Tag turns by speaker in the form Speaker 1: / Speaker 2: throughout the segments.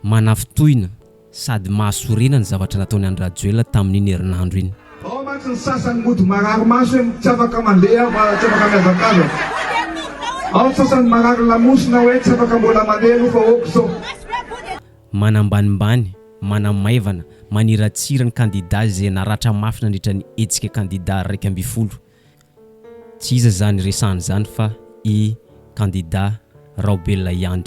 Speaker 1: manafitoina sady mahasorena ny zavatra nataony Andry Rajoelina tamin'iny herinandro iny.
Speaker 2: Ao mantsy ny sasany mody marary maso hoe tsy afaka mandeha tsy afaka miazakazaka. Ao ny sasany marary lamosina hoe tsy afaka mbola mandeha aloha fa ôko zao.
Speaker 1: Manambanimbany, manamaivana, maniratsira ny kandida izay naratra mafy nandritra ny hetsika kandida 12. Tsy iza zany resahany zany fa i kandida Rajoelina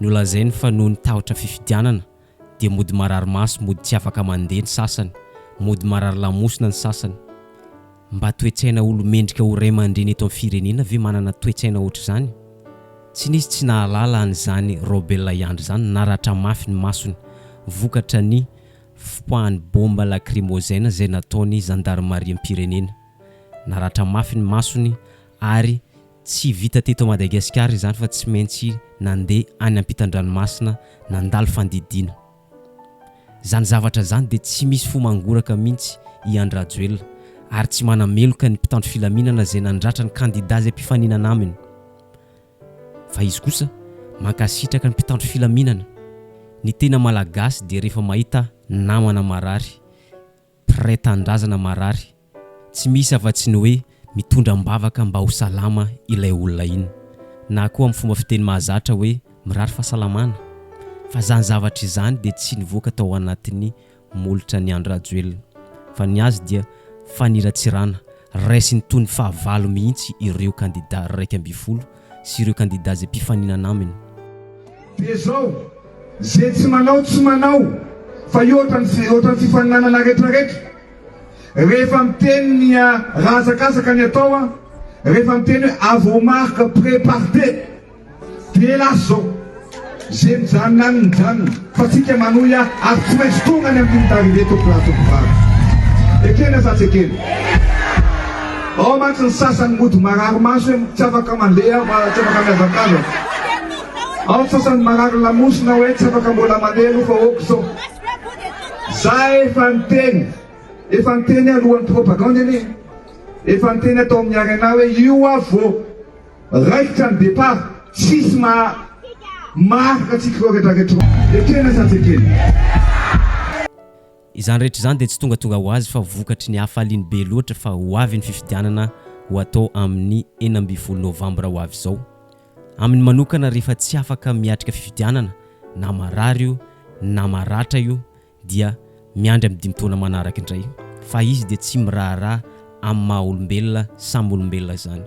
Speaker 1: nolazainy fa noho ny tahotra fifidianana dia mody marary maso, mody tsy afaka mandeha ny sasany, mody marary lamosina ny sasany. Mba toetsaina olo mendrika ho ray aman-dreny eto amin'ny firenena ve manana toetsaina ohatra izany? Tsy nisy tsy nahalala an'izany Rajoelina zany, naratra mafy ny masony, vokatra ny fipoahany bomba lacrymogène izay nataony gendarmerie am-pirenena. Naratra mafy ny masony ary tsy vita teto Madagascar izany fa tsy maintsy nandeha any ampitan-dranomasina nandalo fandidiana. Zany zavatra zany dia tsy misy fo mangoraka mihitsy i Andry Rajoelina ary tsy manameloka ny mpitandro filaminana izay nandratra ny kandida izay mpifaninana aminy. Fa izy kosa mankasitraka ny mpitandro filaminana. Ny tena malagasy dia rehefa mahita namana marary, mpiray-tandrazana marary, tsy misy afa-tsy ny hoe mitondra mbavaka mba ho salama ilay olona iny, na koa amin'ny fomba fiteny mahazatra hoe mirary fahasalamana. Fa zany zavatra izany dia tsy nivoaka tao anatin'ny molotra ny Andry Rajoelina, fa ny azy dia faniratsirana raisiny toy ny fahavalo mihitsy ireo kandida 12 sy ireo kandida izay mpifaninana aminy.
Speaker 2: Dia zao zay tsy manao fa ohatrany fifaninanana rehetrarehetra. Rehefa miteny ny razakazaka ny atao, rehefa miteny hoe avô marque préparé dia lasy zao zay mijanona any mijanona fa tsika manohy ary tsy maintsy tonga any amin'ny tarire to plateau mpivary ekena zatsy ekena. Ao mantsy ny sasany mody marary maso hoe tsy afaka mandeha tsy afaka miazakazaka. Ao ny sasany marary lamosina hoe tsy afaka mbola mandeha aloha fa ôko zao. Za efa niteny alohan'ny propagande iny, efa niteny atao amin'ny arena hoe io avô raikitra ny départ tsisy marika tsika rehetrarehetra ekena satsy ekena.
Speaker 1: Izany rehetra izany dia tsy tonga ho azy fa vokatry ny hafaliany be loatra fa ho avy ny fifidianana ho atao amin'ny 12 Novambra ho avy izao. Amin'ny manokana rehefa tsy afaka miatrika fifidianana na marary io na maratra io dia miandry amin'ny 5 taona manaraka indray, fa izy dia tsy miraharaha amin'ny maha-olombelona samby olombelona zany.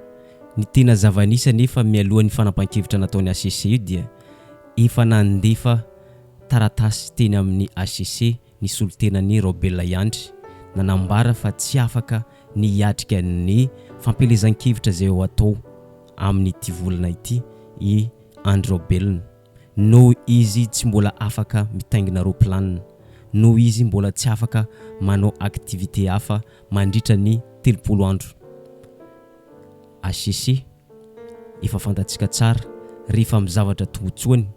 Speaker 1: Ny tena zava-nisa nefa mialohan'ny fanampahan-kevitra nataony ACC io dia efa nandefa taratasy teny amin'ny ACC ny solotenan'ny Rajoelina nanambara fa tsy afaka ny hiatrika ny fampelezan-kevitra izay ho atao amin'ity volana ity i Andry Rajoelina, no izy tsy mbola afaka mitaingina roplanina, no izy mbola tsy afaka manao aktivité hafa mandritra ny 30 andro. ACC efa fantatsika tsara rehefa amin'ny zavatra tombotsoany,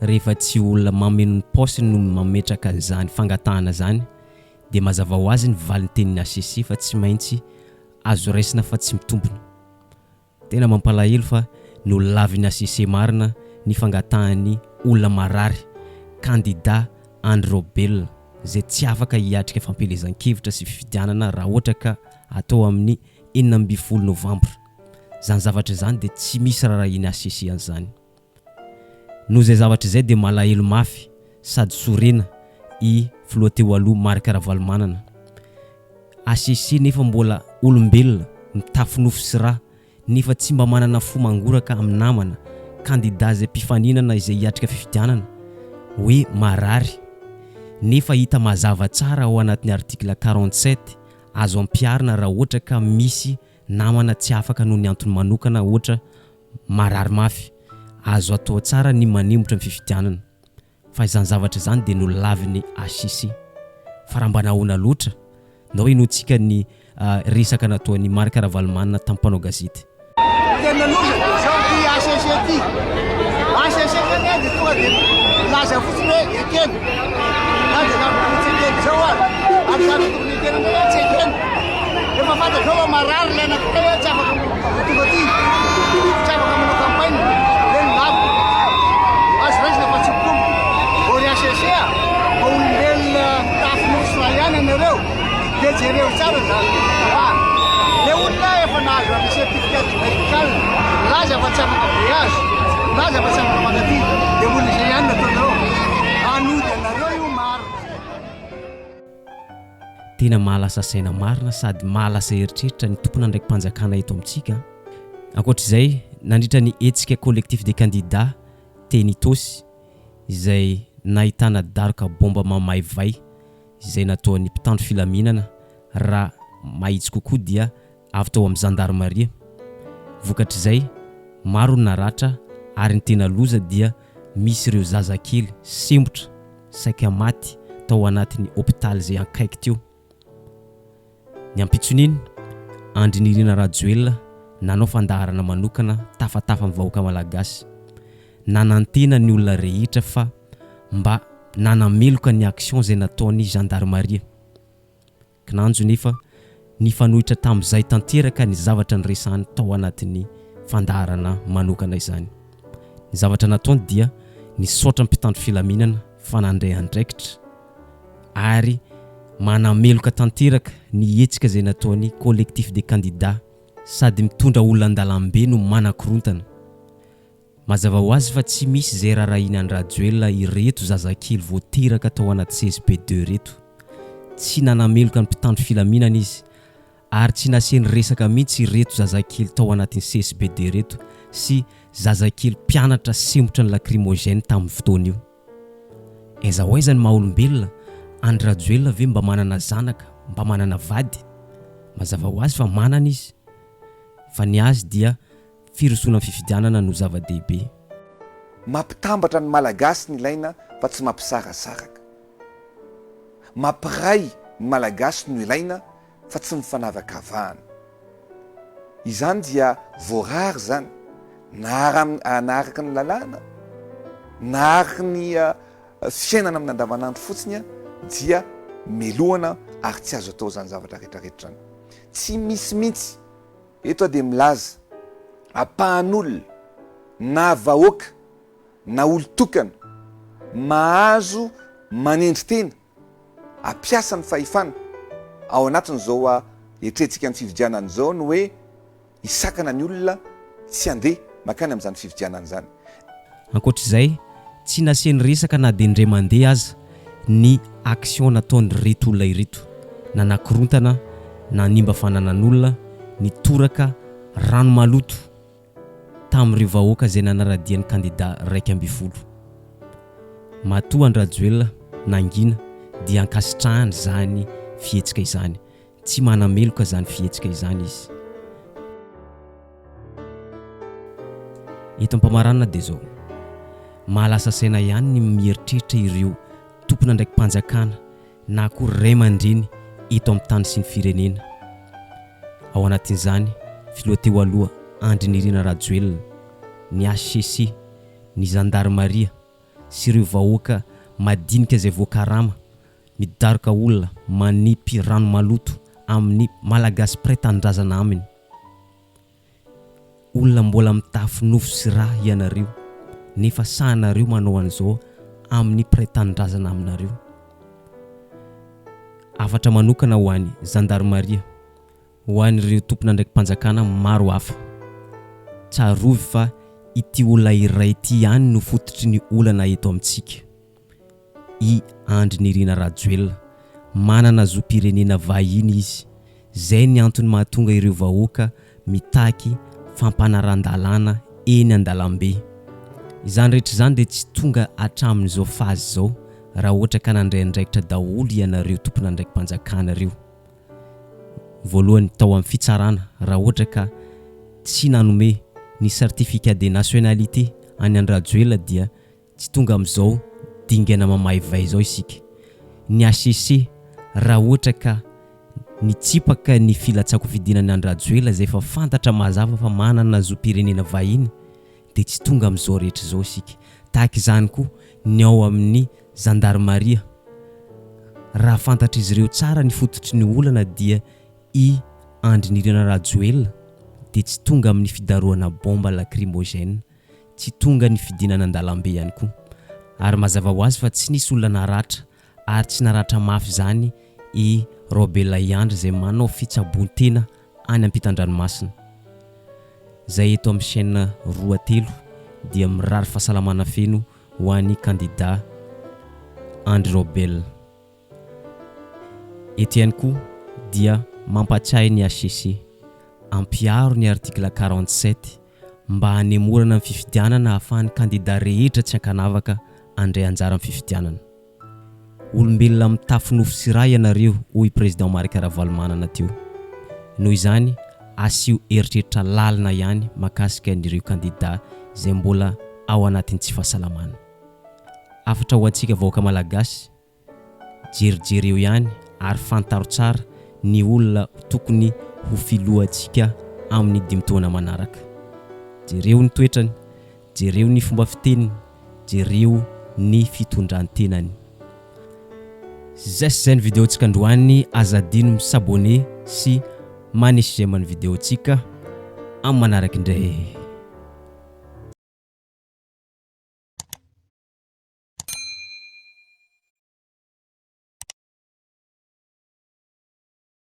Speaker 1: rehefa tsy olona mameno ny paosiny no mametraka an'izany fangatahana zany dia mazava ho azy ny valiny tenin'ny ACC fa tsy maintsy azo raisina fa tsy mitombona. Tena mampalahelo fa no lavin'ny ACC marina ny fangatahany olona marary kandida Andry Rajoelina izay tsy afaka hiatrika fampelezan-kevitra sy fifidianana raha ohatra ka atao amin'ny 12 Novambra. Zany zavatra zany dia tsy misy raharahiana ACC an'izany. Noho izay zavatra izay dia malahelo mafy sady sorena i filoha teo aloha Marc Ravalomanana. ACC nefa mbola olombelona mitafinofo sy raha nefa tsy mba manana fo mangoraka amin'ny namana kandida izay mpifaninana izay hiatrika fifidianana hoe marary, nefa hita mazava tsara ao anatin'ny article 47 azo ampiarina raha ohatra ka misy namana tsy afaka noho ny antony manokana ohatra marary mafy, azo atao tsara ny manemotra amin'ny fifidianana. Fa izany zavatra izany dia no lavin'ny ACC. Fa raha mba nahoana loatra na hoe notsika ny resaka nataon'ny Marc Ravalomanana tamin'ny mpanao gazety.
Speaker 3: Tena loatra zao ty ACC ty. ACC dia tonga dia laza fotsiny hoe ekena. Na dia nampitsy zao ary zany tokony ekena hoe tsy ekena. Efa fantatra zao marary ilay anankiray hoe tsy afaka tonga ty. Tsy afaka manao campagne. Azo raisina fa tsy mpongo. Vory ACC jereo tsara zany le olona efa nahazo amin'ny certificat médical laza fa tsy afaka voyage laza fa tsy afaka maladie dia olona izay ihany nataonareo anody anareo io maro
Speaker 1: tena mahalasa saina marina sady mahalasa heritreritra ny tompona ndraiky mpanjakana eto amintsika ankoatr'izay nandritra ny hetsika collectif des candidats tenitosy izay nahitana daroka bomba mamay vay izay nataon'ny mpitandro filaminana raha mahitsy kokoa dia avy tao amin'ny gendarmerie vokatr'izay maro ny naratra ary ny tena loza dia misy ireo zazakely sembotra saika maty tao anatin'ny hôpitaly izay ankaiky teo ny ampitsoniny Andry Rajoelina nanao fandaharana manokana tafatafa amin'ny vahoaka malagasy nanantena ny olona rehetra fa mba nanameloka ny action izay nataon'ny gendarmerie kinanjo nefa ny fanohitra tamin'izay tanteraka ny zavatra nyresahany tao anatin'ny fandaharana manokana izany ny zavatra nataony dia ny saotra mpitandro filaminana fanandray andraikitra ary manameloka tanteraka ny hetsika izay nataon'ny collectif des candidats sady mitondra olona an-dalambe no manakorontana mazava ho azy fa tsy misy izay rarahina ny Rajoelina ireto zazakely voateraka tao anaty CSP2 reto tsy nanameloka ny mpitandro filaminana izy ary tsy nasiany resaka mihitsy ireto zazakely tao anatin'ny CSP2 reto sy zazakely mpianatra sembotra ny lacrymogène tamin'ny fotoana io aiza ny maha-olombelona Andry Rajoelina ve mba manana zanaka mba manana vady mazava ho azy fa manana izy fa ny azy dia firosoana fifidianana no zava-dehibe
Speaker 4: mampitambatra ny malagasy ny ilaina fa tsy mampisarasaraka mampiray ny malagasy no ilaina fa tsy mifanavakavahana izany dia voarary zany naharaka ny lalàna naharaka ny fiainana amin'ny andavanandro fotsiny dia melohana ary tsy azo atao zany zavatra rehetrarehetra zany tsy misy mihitsy eto dia milaza ampahan'olona na vahoaka na olo-tokana mahazo manendry tena ampiasa ny fahefana ao anatiny zao etretsika ny fividianana zao no hoe isakana ny olona tsy andeha makany amin'izany fividianana zany
Speaker 1: ankoatr'izay tsy nasiany resaka na dia indray mandeha aza ny action nataony reto olona ireto na nakorontana na nimba fananan'olona ny toraka rano maloto tamin'ireo vahoaka izay nanaradian'ny candidat 120 matoa Andry Rajoelina nangina dia ankasitrahany zany fihetsika izany tsy manameloka zany fihetsika izany izy eto ampamaranana dia zao mahalasa saina ihany ny mieritreritra ireo tompona ndraiky mpanjakana na koa ray aman-dreny eto amin'ny tany sy ny firenena ao anatin'izany filoateo aloha Andry Rajoelina ny HCC ny gendarmerie sy ireo vahoaka madinika izay voakarama midaroka olona manipy rano maloto amin'ny malagasy praitan-drazana aminy olona mbola mitafy nofo sy raha ianareo nefa sahanareo manao an'izao amin'ny praitan-drazana aminareo afatra manokana ho an'ny gendarmerie ho an'ireo tompona ndraiky mpanjakana maro hafa tsarovy fa ity olona iray ity ihany no fototry ny olana eto amintsika i Andry Rajoelina manana zo-pirenena vahiny izy zay ny antony mahatonga ireo vahoaka mitaky fampanaran-dalàna eny an-dalambe izany rehetra izany dia tsy tonga hatramin'izao fazy zao raha ohatra ka nandraindraikitra daholo ianareo tompona ndraiky mpanjakana reo voalohany tao amin'ny fitsarana raha ohatra ka tsy nanome ny certificat de nationalité any Andry Rajoelina dia tsy tonga amin'izao dingana mamay vay zao isika ny HCC raha ohatra ka ny tsipaka ny filatsako fidinany Andry Rajoelina izay efa fantatra mazava fa manana zo-pirenena vahiny dia tsy tonga amin'izao rehetra izao isika tahaka izany koa ny ao amin'ny gendarmerie raha fantatra izy ireo tsara ny fototry ny olana dia i Andry Rajoelina dia tsy tonga amin'ny fidaroana bomba lacrymogène tsy tonga ny fidinana an-dalambe ihany koa ary mazava ho azy fa tsy nisy olona naratra ary tsy naratra mafy zany i Robela Iandry zay manao fitsaboan-tena any ampitan-dranomasina. Zay eto amin'ny chaîne roatelo dia mirary fahasalamana feno ho an'ny candidat Andry Rajoelina. Eto ihany koa dia mampatsiahy ny HCC ampiaro ny article 47 mba hanemorana ny fifidianana ahafahan'ny candidat rehetra tsy ankanavaka andray anjara amin'ny fifidianana. Olombelona mitafy nofo siray ianareo hoy président Marc Ravalomanana teo. Noho izany asio eritreritra lalina ihany makasika an'ireo candidat zay mbola ao anatin'ny tsy fahasalamana. Afatra ho antsika vahoaka malagasy, jerijery eo ihany ary fantaro tsara ny olona tokony ho filohantsika amin'ny 5 taona manaraka. Jereo ny toetrany, jereo ny fomba fiteniny, jereo ny fitondran-tenany. Zay ny vidéotsika androany, azadino misabone sy manisy zay man vidéotsika amin'ny manaraka indray.